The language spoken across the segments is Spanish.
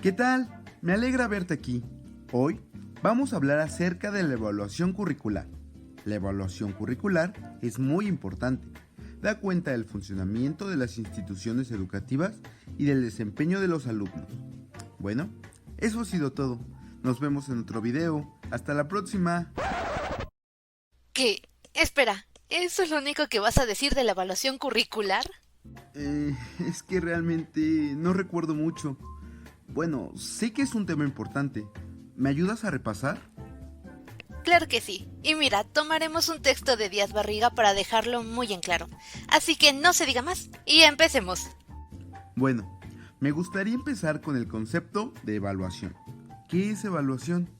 ¿Qué tal? Me alegra verte aquí. Hoy vamos a hablar acerca de la evaluación curricular. La evaluación curricular es muy importante. Da cuenta del funcionamiento de las instituciones educativas y del desempeño de los alumnos. Bueno, eso ha sido todo. Nos vemos en otro video. Hasta la próxima. ¿Qué? Espera, ¿eso es lo único que vas a decir de la evaluación curricular? Es que realmente no recuerdo mucho. Bueno, sé que es un tema importante. ¿Me ayudas a repasar? Claro que sí. Y mira, tomaremos un texto de Díaz Barriga para dejarlo muy en claro. Así que no se diga más y empecemos. Bueno, me gustaría empezar con el concepto de evaluación. ¿Qué es evaluación?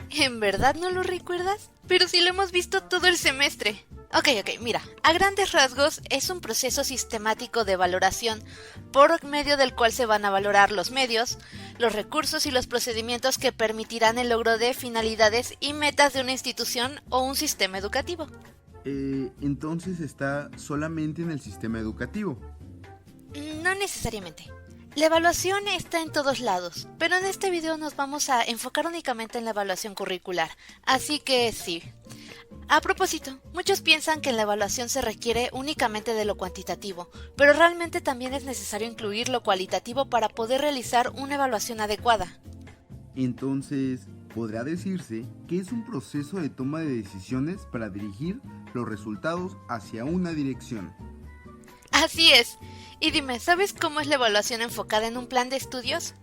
¿En verdad no lo recuerdas? Pero si lo hemos visto todo el semestre. Ok, mira, a grandes rasgos es un proceso sistemático de valoración por medio del cual se van a valorar los medios, los recursos y los procedimientos que permitirán el logro de finalidades y metas de una institución o un sistema educativo. Entonces está solamente en el sistema educativo. No necesariamente. La evaluación está en todos lados, pero en este video nos vamos a enfocar únicamente en la evaluación curricular, así que sí. A propósito, muchos piensan que en la evaluación se requiere únicamente de lo cuantitativo, pero realmente también es necesario incluir lo cualitativo para poder realizar una evaluación adecuada. Entonces, podría decirse que es un proceso de toma de decisiones para dirigir los resultados hacia una dirección. Así es. Y dime, ¿sabes cómo es la evaluación enfocada en un plan de estudios?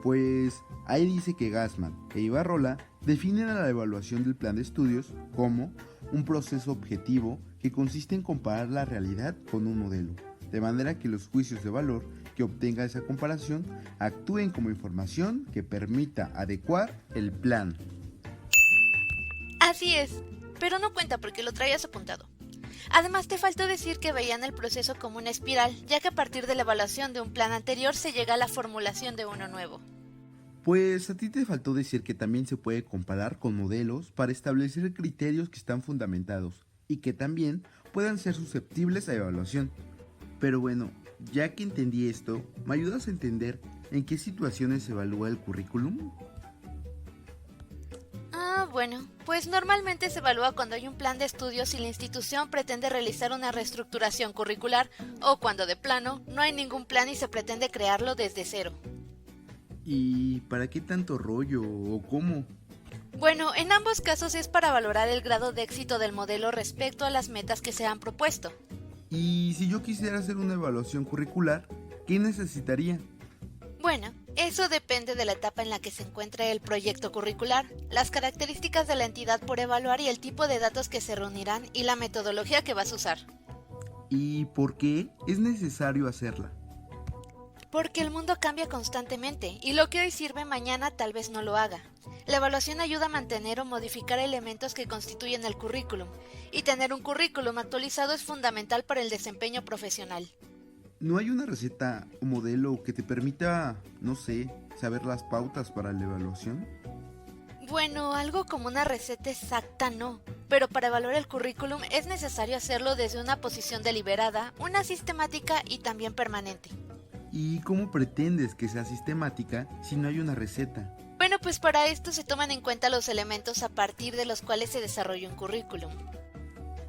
Pues ahí dice que Gassman e Ibarrola definen a la evaluación del plan de estudios como un proceso objetivo que consiste en comparar la realidad con un modelo, de manera que los juicios de valor que obtenga esa comparación actúen como información que permita adecuar el plan. Así es, pero no cuenta porque lo traías apuntado. Además, te faltó decir que veían el proceso como una espiral, ya que a partir de la evaluación de un plan anterior se llega a la formulación de uno nuevo. Pues a ti te faltó decir que también se puede comparar con modelos para establecer criterios que están fundamentados y que también puedan ser susceptibles a evaluación. Pero bueno, ya que entendí esto, ¿me ayudas a entender en qué situaciones se evalúa el currículum? Bueno, pues normalmente se evalúa cuando hay un plan de estudios y la institución pretende realizar una reestructuración curricular o cuando de plano no hay ningún plan y se pretende crearlo desde cero. ¿Y para qué tanto rollo o cómo? Bueno, en ambos casos es para valorar el grado de éxito del modelo respecto a las metas que se han propuesto. Y si yo quisiera hacer una evaluación curricular, ¿qué necesitaría? Bueno, eso depende de la etapa en la que se encuentre el proyecto curricular, las características de la entidad por evaluar y el tipo de datos que se reunirán y la metodología que vas a usar. ¿Y por qué es necesario hacerla? Porque el mundo cambia constantemente y lo que hoy sirve mañana tal vez no lo haga. La evaluación ayuda a mantener o modificar elementos que constituyen el currículum, y tener un currículum actualizado es fundamental para el desempeño profesional. ¿No hay una receta o modelo que te permita, no sé, saber las pautas para la evaluación? Bueno, algo como una receta exacta no, pero para evaluar el currículum es necesario hacerlo desde una posición deliberada, una sistemática y también permanente. ¿Y cómo pretendes que sea sistemática si no hay una receta? Bueno, pues para esto se toman en cuenta los elementos a partir de los cuales se desarrolla un currículum.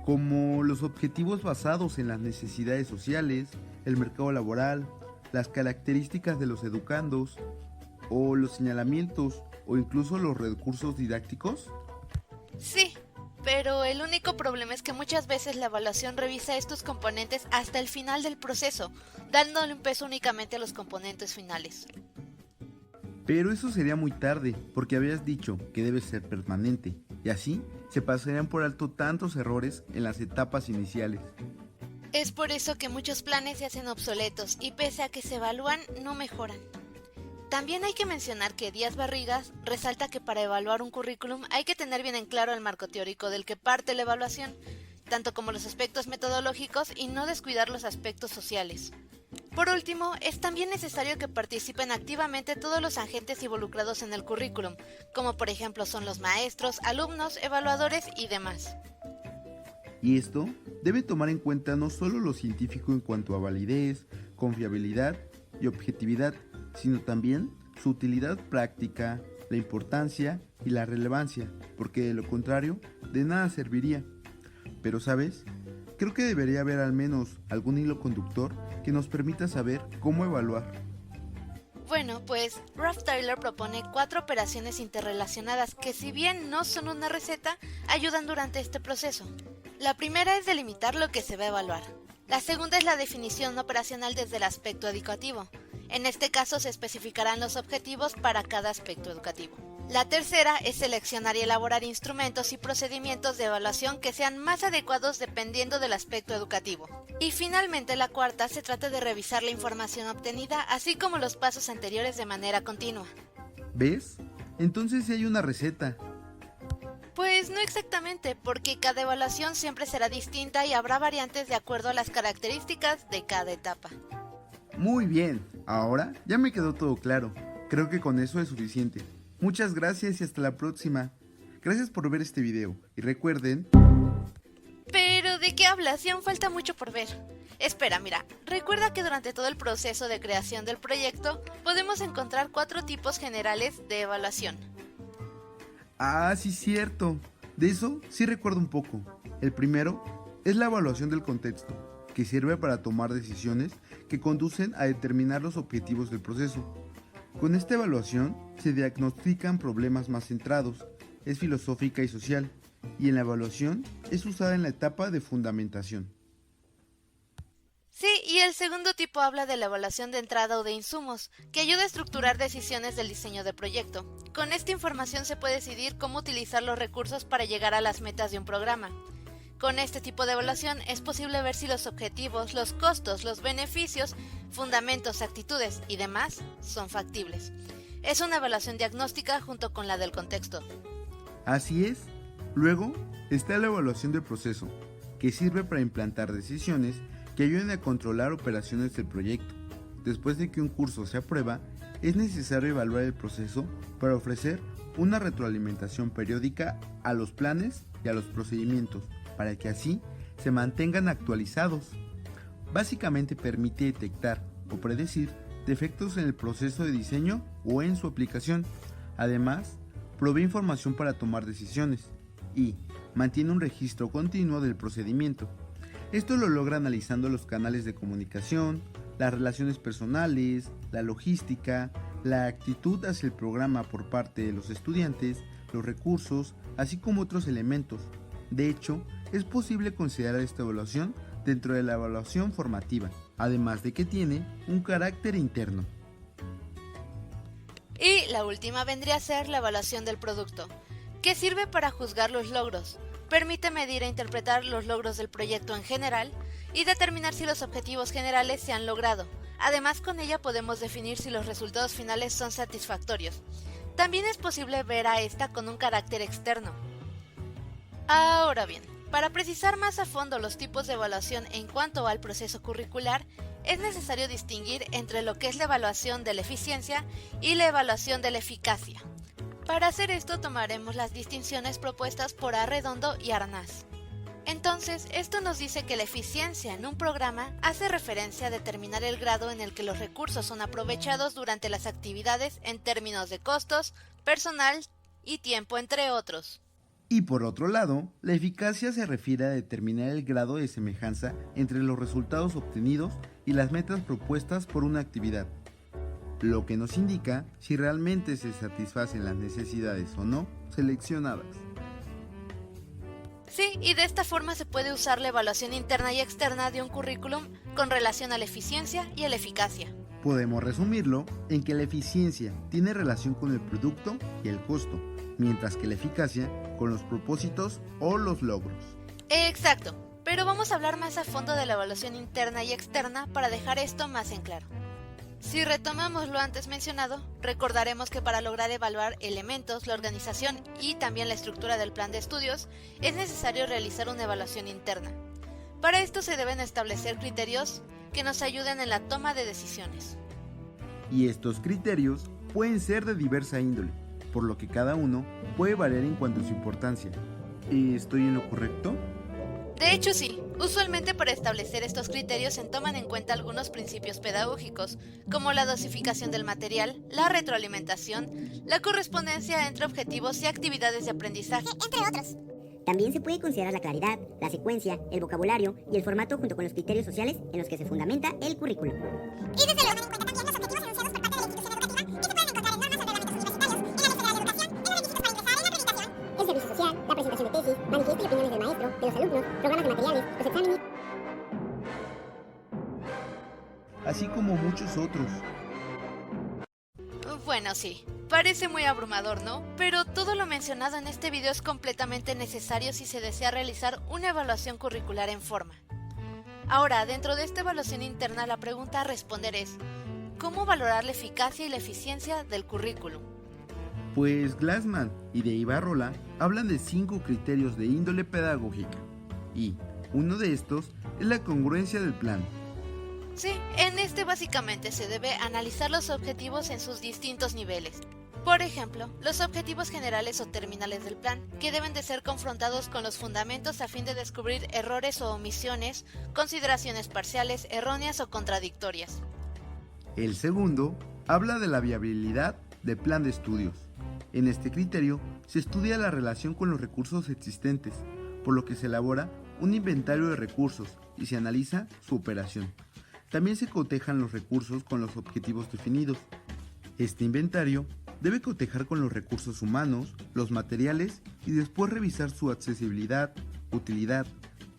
Como los objetivos basados en las necesidades sociales, el mercado laboral, las características de los educandos, o los señalamientos, o incluso los recursos didácticos. Sí, pero el único problema es que muchas veces la evaluación revisa estos componentes hasta el final del proceso, dándole un peso únicamente a los componentes finales. Pero eso sería muy tarde, porque habías dicho que debe ser permanente, y así se pasarían por alto tantos errores en las etapas iniciales. Es por eso que muchos planes se hacen obsoletos y pese a que se evalúan, no mejoran. También hay que mencionar que Díaz Barrigas resalta que para evaluar un currículum hay que tener bien en claro el marco teórico del que parte la evaluación, tanto como los aspectos metodológicos y no descuidar los aspectos sociales. Por último, es también necesario que participen activamente todos los agentes involucrados en el currículum, como por ejemplo son los maestros, alumnos, evaluadores y demás. Y esto debe tomar en cuenta no solo lo científico en cuanto a validez, confiabilidad y objetividad, sino también su utilidad práctica, la importancia y la relevancia, porque de lo contrario, de nada serviría. Pero ¿sabes? Creo que debería haber al menos algún hilo conductor que nos permita saber cómo evaluar. Bueno, pues Ralph Tyler propone 4 operaciones interrelacionadas que, si bien no son una receta, ayudan durante este proceso. La primera es delimitar lo que se va a evaluar. La segunda es la definición operacional desde el aspecto educativo. En este caso se especificarán los objetivos para cada aspecto educativo. La tercera es seleccionar y elaborar instrumentos y procedimientos de evaluación que sean más adecuados dependiendo del aspecto educativo. Y finalmente la cuarta se trata de revisar la información obtenida, así como los pasos anteriores de manera continua. ¿Ves? Entonces sí hay una receta. Pues no exactamente, porque cada evaluación siempre será distinta y habrá variantes de acuerdo a las características de cada etapa. Muy bien, ahora ya me quedó todo claro. Creo que con eso es suficiente. Muchas gracias y hasta la próxima. Gracias por ver este video y recuerden... ¿Pero de qué hablas? Y aún falta mucho por ver. Espera, mira, recuerda que durante todo el proceso de creación del proyecto podemos encontrar 4 tipos generales de evaluación. Ah, sí, cierto. De eso sí recuerdo un poco. El primero es la evaluación del contexto, que sirve para tomar decisiones que conducen a determinar los objetivos del proceso. Con esta evaluación se diagnostican problemas más centrados, es filosófica y social, y en la evaluación es usada en la etapa de fundamentación. Sí, y el segundo tipo habla de la evaluación de entrada o de insumos, que ayuda a estructurar decisiones del diseño de proyecto. Con esta información se puede decidir cómo utilizar los recursos para llegar a las metas de un programa. Con este tipo de evaluación es posible ver si los objetivos, los costos, los beneficios, fundamentos, actitudes y demás son factibles. Es una evaluación diagnóstica junto con la del contexto. Así es. Luego está la evaluación del proceso, que sirve para implantar decisiones que ayuden a controlar operaciones del proyecto. Después de que un curso se aprueba, es necesario evaluar el proceso para ofrecer una retroalimentación periódica a los planes y a los procedimientos, para que así se mantengan actualizados. Básicamente permite detectar o predecir defectos en el proceso de diseño o en su aplicación. Además, provee información para tomar decisiones y mantiene un registro continuo del procedimiento. Esto lo logra analizando los canales de comunicación, las relaciones personales, la logística, la actitud hacia el programa por parte de los estudiantes, los recursos, así como otros elementos. De hecho, es posible considerar esta evaluación dentro de la evaluación formativa, además de que tiene un carácter interno. Y la última vendría a ser la evaluación del producto, que sirve para juzgar los logros. Permite medir e interpretar los logros del proyecto en general y determinar si los objetivos generales se han logrado. Además, con ella podemos definir si los resultados finales son satisfactorios. También es posible ver a esta con un carácter externo. Ahora bien, para precisar más a fondo los tipos de evaluación en cuanto al proceso curricular, es necesario distinguir entre lo que es la evaluación de la eficiencia y la evaluación de la eficacia. Para hacer esto tomaremos las distinciones propuestas por Arredondo y Arnaz. Entonces, esto nos dice que la eficiencia en un programa hace referencia a determinar el grado en el que los recursos son aprovechados durante las actividades en términos de costos, personal y tiempo, entre otros. Y por otro lado, la eficacia se refiere a determinar el grado de semejanza entre los resultados obtenidos y las metas propuestas por una actividad, lo que nos indica si realmente se satisfacen las necesidades o no seleccionadas. Sí, y de esta forma se puede usar la evaluación interna y externa de un currículum con relación a la eficiencia y a la eficacia. Podemos resumirlo en que la eficiencia tiene relación con el producto y el costo, mientras que la eficacia con los propósitos o los logros. Exacto, pero vamos a hablar más a fondo de la evaluación interna y externa para dejar esto más en claro. Si retomamos lo antes mencionado, recordaremos que para lograr evaluar elementos, la organización y también la estructura del plan de estudios, es necesario realizar una evaluación interna. Para esto se deben establecer criterios que nos ayuden en la toma de decisiones. Y estos criterios pueden ser de diversa índole, por lo que cada uno puede variar en cuanto a su importancia. ¿Estoy en lo correcto? De hecho sí, Usualmente para establecer estos criterios se toman en cuenta algunos principios pedagógicos, como la dosificación del material, la retroalimentación, la correspondencia entre objetivos y actividades de aprendizaje, entre otros. También se puede considerar la claridad, la secuencia, el vocabulario y el formato junto con los criterios sociales en los que se fundamenta el currículo. Y desde luego, toman en cuenta también los objetivos enunciados por parte de la institución educativa, que se pueden encontrar en normas o reglamentos universitarios, en la Ley Federal de Educación, en los requisitos para ingresar, en la acreditación, El servicio social, la presentación de tesis, manifiesto y opiniones del maestro, de los alumnos, programas de materiales, los exámenes. Así como muchos otros. Bueno, sí, parece muy abrumador, ¿no? Pero todo lo mencionado en este video es completamente necesario si se desea realizar una evaluación curricular en forma. Ahora, dentro de esta evaluación interna, la pregunta a responder es: ¿cómo valorar la eficacia y la eficiencia del currículum? Pues Glassman y de Ibarrola hablan de 5 criterios de índole pedagógica, y uno de estos es la congruencia del plan. Sí, en este básicamente se debe analizar los objetivos en sus distintos niveles. Por ejemplo, los objetivos generales o terminales del plan, que deben de ser confrontados con los fundamentos a fin de descubrir errores o omisiones, consideraciones parciales, erróneas o contradictorias. El segundo habla de la viabilidad del plan de estudios. En este criterio se estudia la relación con los recursos existentes, por lo que se elabora un inventario de recursos y se analiza su operación. También se cotejan los recursos con los objetivos definidos. Este inventario debe cotejar con los recursos humanos, los materiales y después revisar su accesibilidad, utilidad,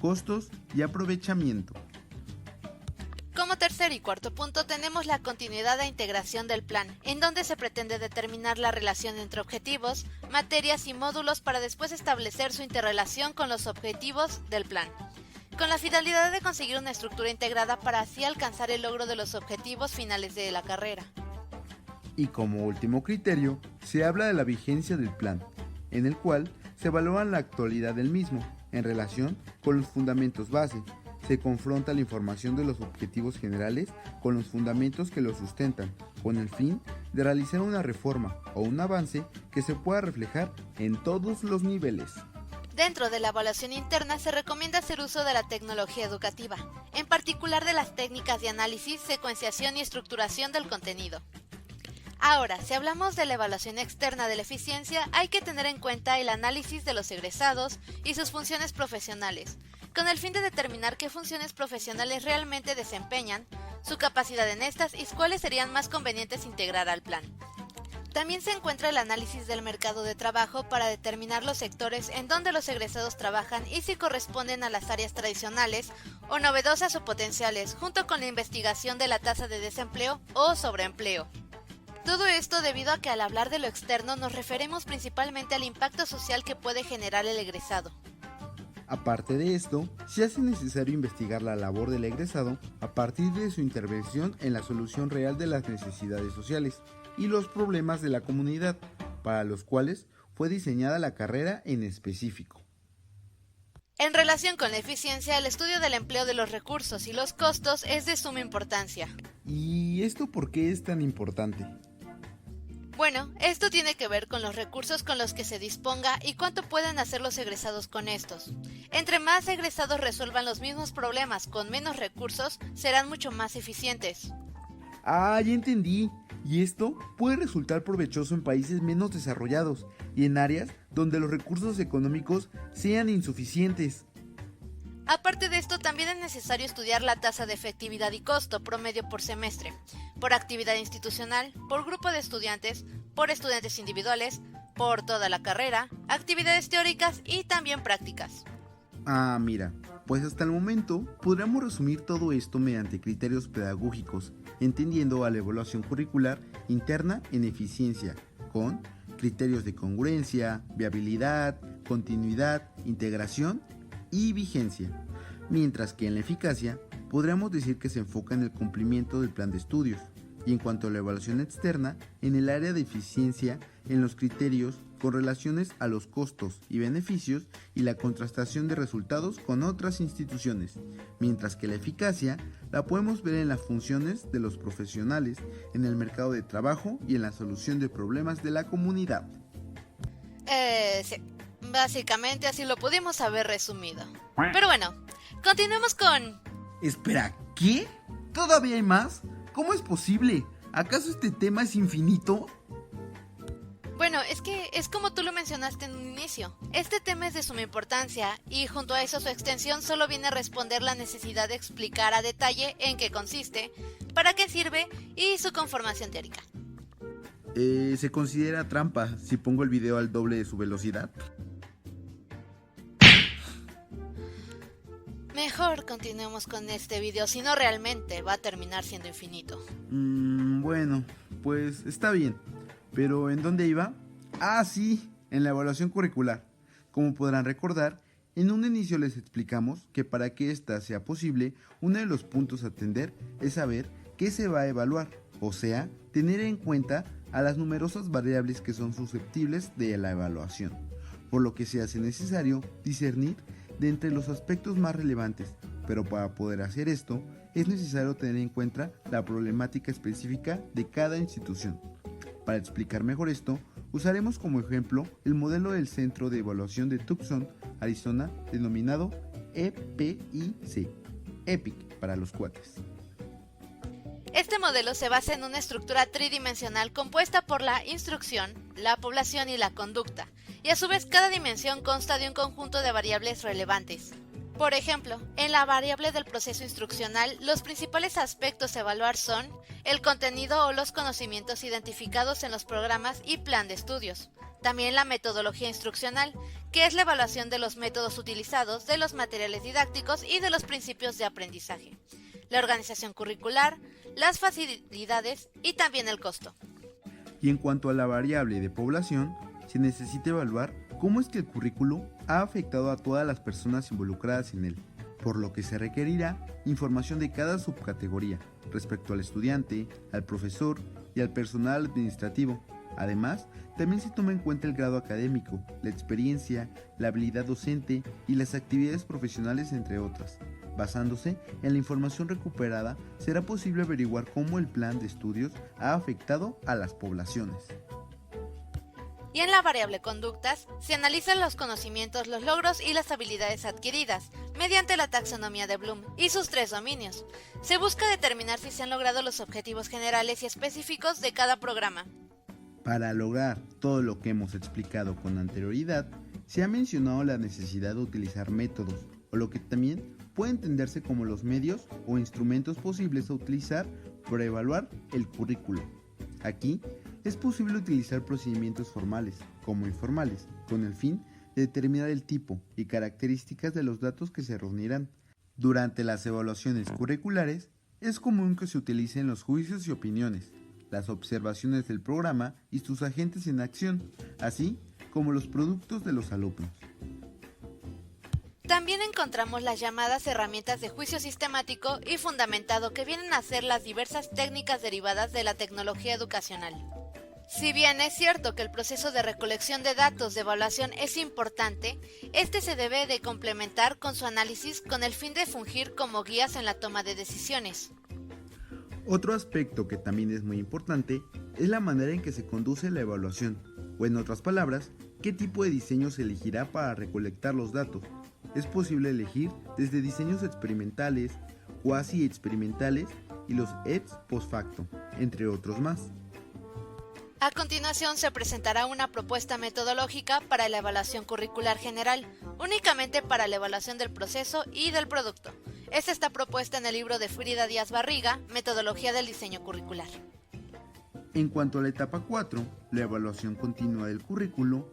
costos y aprovechamiento. Como tercer y cuarto punto tenemos la continuidad e integración del plan, en donde se pretende determinar la relación entre objetivos, materias y módulos para después establecer su interrelación con los objetivos del plan, con la finalidad de conseguir una estructura integrada para así alcanzar el logro de los objetivos finales de la carrera. Y como último criterio, se habla de la vigencia del plan, en el cual se evalúa la actualidad del mismo, en relación con los fundamentos base. Se confronta la información de los objetivos generales con los fundamentos que los sustentan, con el fin de realizar una reforma o un avance que se pueda reflejar en todos los niveles. Dentro de la evaluación interna se recomienda hacer uso de la tecnología educativa, en particular de las técnicas de análisis, secuenciación y estructuración del contenido. Ahora, si hablamos de la evaluación externa de la eficiencia, hay que tener en cuenta el análisis de los egresados y sus funciones profesionales, con el fin de determinar qué funciones profesionales realmente desempeñan, su capacidad en estas y cuáles serían más convenientes integrar al plan. También se encuentra el análisis del mercado de trabajo para determinar los sectores en donde los egresados trabajan y si corresponden a las áreas tradicionales o novedosas o potenciales, junto con la investigación de la tasa de desempleo o sobreempleo. Todo esto debido a que al hablar de lo externo nos referimos principalmente al impacto social que puede generar el egresado. Aparte de esto, se hace necesario investigar la labor del egresado a partir de su intervención en la solución real de las necesidades sociales y los problemas de la comunidad, para los cuales fue diseñada la carrera en específico. En relación con la eficiencia, el estudio del empleo de los recursos y los costos es de suma importancia. ¿Y esto por qué es tan importante? Bueno, esto tiene que ver con los recursos con los que se disponga y cuánto pueden hacer los egresados con estos. Entre más egresados resuelvan los mismos problemas con menos recursos, serán mucho más eficientes. Ah, ya entendí. Y esto puede resultar provechoso en países menos desarrollados y en áreas donde los recursos económicos sean insuficientes. Aparte de esto, también es necesario estudiar la tasa de efectividad y costo promedio por semestre, por actividad institucional, por grupo de estudiantes, por estudiantes individuales, por toda la carrera, actividades teóricas y también prácticas. Ah, mira, pues hasta el momento podríamos resumir todo esto mediante criterios pedagógicos, entendiendo a la evaluación curricular interna en eficiencia, con criterios de congruencia, viabilidad, continuidad, integración y vigencia, mientras que en la eficacia podríamos decir que se enfoca en el cumplimiento del plan de estudios, y en cuanto a la evaluación externa, en el área de eficiencia, en los criterios con relaciones a los costos y beneficios y la contrastación de resultados con otras instituciones, mientras que la eficacia la podemos ver en las funciones de los profesionales, en el mercado de trabajo y en la solución de problemas de la comunidad. Sí. Básicamente así lo pudimos haber resumido. Pero bueno, continuemos con... Espera, ¿qué? ¿Todavía hay más? ¿Cómo es posible? ¿Acaso este tema es infinito? Bueno, es que es como tú lo mencionaste en un inicio. Este tema es de suma importancia y junto a eso su extensión solo viene a responder la necesidad de explicar a detalle en qué consiste, para qué sirve y su conformación teórica. ¿Se considera trampa si pongo el video al doble de su velocidad? Mejor continuemos con este video, si no realmente va a terminar siendo infinito. Bueno, pues está bien. ¿Pero en dónde iba? Ah, sí, en la evaluación curricular. Como podrán recordar, en un inicio les explicamos que para que ésta sea posible, uno de los puntos a atender es saber qué se va a evaluar, o sea, tener en cuenta a las numerosas variables que son susceptibles de la evaluación, por lo que se hace necesario discernir de entre los aspectos más relevantes, pero para poder hacer esto es necesario tener en cuenta la problemática específica de cada institución. Para explicar mejor esto, usaremos como ejemplo el modelo del Centro de Evaluación de Tucson, Arizona, denominado EPIC, EPIC para los cuates. Este modelo se basa en una estructura tridimensional compuesta por la instrucción, la población y la conducta, y a su vez cada dimensión consta de un conjunto de variables relevantes. Por ejemplo, en la variable del proceso instruccional, los principales aspectos a evaluar son el contenido o los conocimientos identificados en los programas y plan de estudios. También la metodología instruccional, que es la evaluación de los métodos utilizados, de los materiales didácticos y de los principios de aprendizaje. La organización curricular, las facilidades y también el costo. Y en cuanto a la variable de población, se necesita evaluar cómo es que el currículo ha afectado a todas las personas involucradas en él, por lo que se requerirá información de cada subcategoría respecto al estudiante, al profesor y al personal administrativo. Además, también se toma en cuenta el grado académico, la experiencia, la habilidad docente y las actividades profesionales, entre otras. Basándose en la información recuperada, será posible averiguar cómo el plan de estudios ha afectado a las poblaciones. Y en la variable conductas, se analizan los conocimientos, los logros y las habilidades adquiridas, mediante la taxonomía de Bloom y sus 3 dominios. Se busca determinar si se han logrado los objetivos generales y específicos de cada programa. Para lograr todo lo que hemos explicado con anterioridad, se ha mencionado la necesidad de utilizar métodos, o lo que también puede entenderse como los medios o instrumentos posibles a utilizar para evaluar el currículo. Aquí, es posible utilizar procedimientos formales como informales, con el fin de determinar el tipo y características de los datos que se reunirán. Durante las evaluaciones curriculares, es común que se utilicen los juicios y opiniones, las observaciones del programa y sus agentes en acción, así como los productos de los alumnos. También encontramos las llamadas herramientas de juicio sistemático y fundamentado que vienen a ser las diversas técnicas derivadas de la tecnología educacional. Si bien es cierto que el proceso de recolección de datos de evaluación es importante, este se debe de complementar con su análisis con el fin de fungir como guías en la toma de decisiones. Otro aspecto que también es muy importante es la manera en que se conduce la evaluación, o en otras palabras, qué tipo de diseño se elegirá para recolectar los datos. Es posible elegir desde diseños experimentales, cuasi experimentales y los ex post facto, entre otros más. A continuación se presentará una propuesta metodológica para la evaluación curricular general, únicamente para la evaluación del proceso y del producto. Esta está propuesta en el libro de Frida Díaz Barriga, Metodología del Diseño Curricular. En cuanto a la etapa 4, la evaluación continua del currículo,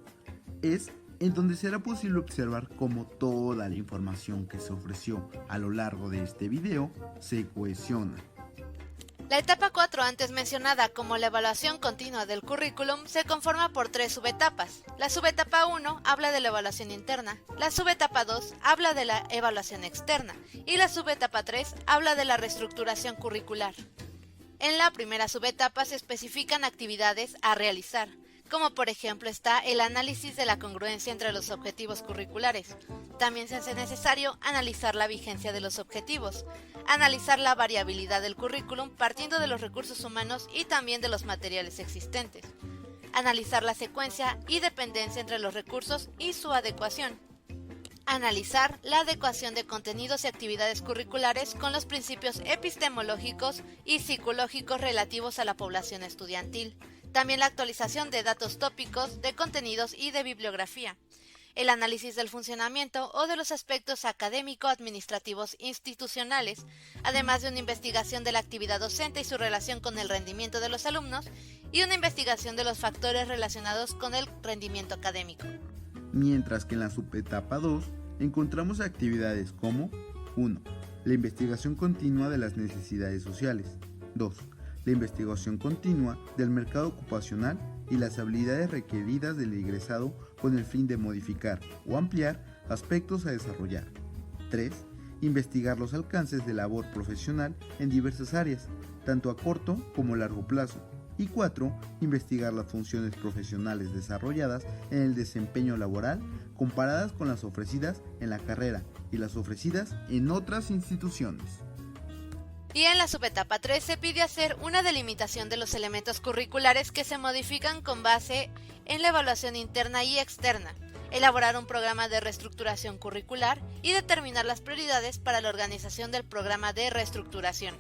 es en donde será posible observar cómo toda la información que se ofreció a lo largo de este video se cohesiona. La etapa 4 antes mencionada como la evaluación continua del currículum se conforma por 3 subetapas. La subetapa 1 habla de la evaluación interna, la subetapa 2 habla de la evaluación externa y la subetapa 3 habla de la reestructuración curricular. En la primera subetapa se especifican actividades a realizar, como por ejemplo está el análisis de la congruencia entre los objetivos curriculares. También se hace necesario analizar la vigencia de los objetivos, analizar la variabilidad del currículum partiendo de los recursos humanos y también de los materiales existentes, Analizar la secuencia y dependencia entre los recursos y su adecuación. Analizar la adecuación de contenidos y actividades curriculares con los principios epistemológicos y psicológicos relativos a la población estudiantil. También la actualización de datos tópicos, de contenidos y de bibliografía. El análisis del funcionamiento o de los aspectos académico-administrativos institucionales, además de una investigación de la actividad docente y su relación con el rendimiento de los alumnos, y una investigación de los factores relacionados con el rendimiento académico. Mientras que en la subetapa 2 encontramos actividades como 1. La investigación continua de las necesidades sociales. 2. La investigación continua del mercado ocupacional y las habilidades requeridas del egresado con el fin de modificar o ampliar aspectos a desarrollar. 3. Investigar los alcances de labor profesional en diversas áreas, tanto a corto como largo plazo. Y 4. Investigar las funciones profesionales desarrolladas en el desempeño laboral comparadas con las ofrecidas en la carrera y las ofrecidas en otras instituciones. Y en la subetapa 3 se pide hacer una delimitación de los elementos curriculares que se modifican con base en la evaluación interna y externa, elaborar un programa de reestructuración curricular y determinar las prioridades para la organización del programa de reestructuración.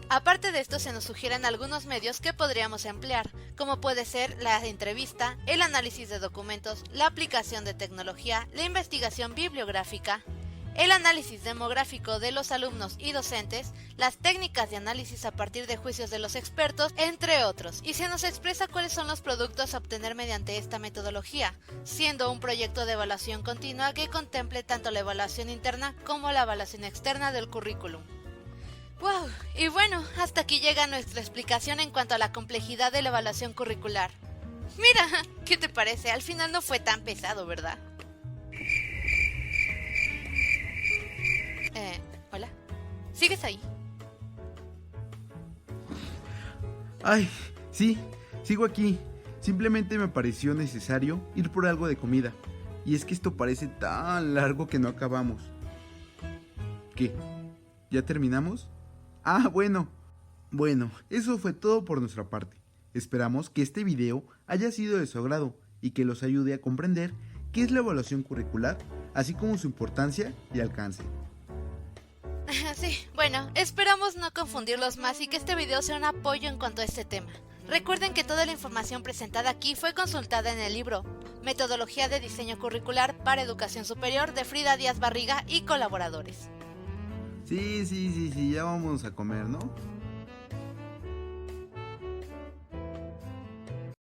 Aparte de esto, se nos sugieren algunos medios que podríamos emplear, como puede ser la entrevista, el análisis de documentos, la aplicación de tecnología, la investigación bibliográfica, el análisis demográfico de los alumnos y docentes, las técnicas de análisis a partir de juicios de los expertos, entre otros, y se nos expresa cuáles son los productos a obtener mediante esta metodología, siendo un proyecto de evaluación continua que contemple tanto la evaluación interna como la evaluación externa del currículum. ¡Wow! Y bueno, hasta aquí llega nuestra explicación en cuanto a la complejidad de la evaluación curricular. Mira, ¿qué te parece? Al final no fue tan pesado, ¿verdad? ¿Hola? ¿Sigues ahí? Ay, sí, sigo aquí. Simplemente me pareció necesario ir por algo de comida. Y es que esto parece tan largo que no acabamos. ¿Qué? ¿Ya terminamos? Ah, bueno. Bueno, eso fue todo por nuestra parte. Esperamos que este video haya sido de su agrado y que los ayude a comprender qué es la evaluación curricular, así como su importancia y alcance. Sí, bueno, esperamos no confundirlos más y que este video sea un apoyo en cuanto a este tema. Recuerden que toda la información presentada aquí fue consultada en el libro Metodología de Diseño Curricular para Educación Superior de Frida Díaz Barriga y colaboradores. Sí, ya vamos a comer, ¿no?